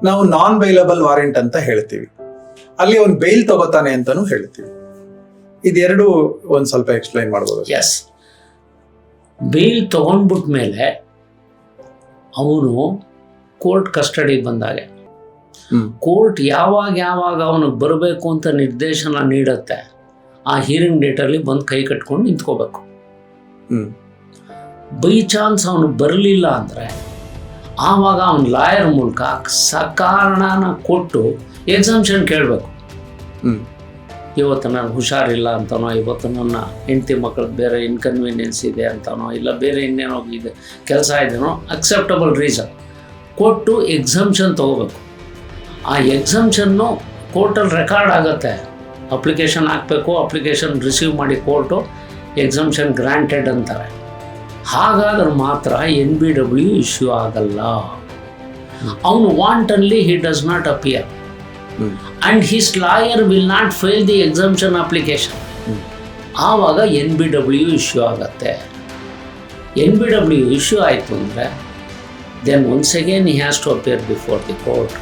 ನಾವು ನಾನ್ ಬೈಲಬಲ್ ವಾರೆಂಟ್ ಅಂತ ಹೇಳ್ತೀವಿ. ಅಲ್ಲಿ ಅವ್ನು ಬೈಲ್ ತಗೋತಾನೆ ಅಂತಾನು ಹೇಳ್ತೀವಿ. ಇದೆರಡು ಒಂದ್ ಸ್ವಲ್ಪ ಎಕ್ಸ್ಪ್ಲೈನ್ ಮಾಡ್ಬೋದು. ಎಸ್, ಬೇಲ್ ತಗೊಂಡ್ಬಿಟ್ಮೇಲೆ ಅವನು ಕೋರ್ಟ್ ಕಸ್ಟಡಿಗೆ ಬಂದಾಗ ಕೋರ್ಟ್ ಯಾವಾಗ ಅವನಿಗೆ ಬರಬೇಕು ಅಂತ ನಿರ್ದೇಶನ ನೀಡುತ್ತೆ, ಆ ಹೀರಿಂಗ್ ಡೇಟಲ್ಲಿ ಬಂದು ಕೈ ಕಟ್ಕೊಂಡು ನಿಂತ್ಕೋಬೇಕು. ಬೈ ಚಾನ್ಸ್ ಅವನು ಬರಲಿಲ್ಲ ಅಂದರೆ ಆವಾಗ ಅವನ ಲಾಯರ್ ಮೂಲಕ ಸಕಾರಣನ ಕೊಟ್ಟು ಎಕ್ಸಾಮ್ಷನ್ ಕೇಳಬೇಕು. ಇವತ್ತು ನಾನು ಹುಷಾರಿಲ್ಲ ಅಂತನೋ, ಇವತ್ತು ನನ್ನ ಹೆಂಡತಿ ಮಕ್ಕಳು ಬೇರೆ ಇನ್ಕನ್ವೀನಿಯನ್ಸ್ ಇದೆ ಅಂತನೋ, ಇಲ್ಲ ಬೇರೆ ಇನ್ನೇನೋ ಇದೆ ಕೆಲಸ ಇದೆನೋ, ಅಕ್ಸೆಪ್ಟಬಲ್ ರೀಸನ್ ಕೊಟ್ಟು ಎಕ್ಸಾಮ್ಷನ್ ತೊಗೋಬೇಕು. ಆ ಎಕ್ಸಾಮ್ಷನ್ನು ಕೋರ್ಟಲ್ಲಿ ರೆಕಾರ್ಡ್ ಆಗುತ್ತೆ. ಅಪ್ಲಿಕೇಶನ್ ಹಾಕಬೇಕು, ಅಪ್ಲಿಕೇಶನ್ ರಿಸೀವ್ ಮಾಡಿ ಕೋರ್ಟು ಎಕ್ಸಾಮ್ಷನ್ ಗ್ರಾಂಟೆಡ್ ಅಂತಾರೆ. ಹಾಗಾದ್ರೆ ಮಾತ್ರ NBW ಇಶ್ಯೂ ಆಗಲ್ಲ. ಅವನು ವಾಂಟನ್ಲಿ he does not appear and his lawyer will not file the exemption application. ಆವಾಗ NBW ಇಶ್ಯೂ ಆಗುತ್ತೆ. NBW ಇಶ್ಯೂ ಆಯಿತು ಅಂದರೆ then once again he has to appear before the court,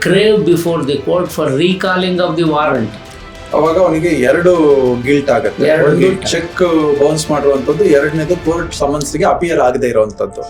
crave before the court for recalling of the warrant. ಅವಾಗ ಅವನಿಗೆ ಎರಡು guilt ಆಗುತ್ತೆ. Check bounce ಮಾಡುವಂಥದ್ದು, ಎರಡನೇದು ಕೋರ್ಟ್ ಸಮನ್ಸ್ಗೆ ಅಪಿಯರ್ ಆಗದೆ ಇರುವಂಥದ್ದು.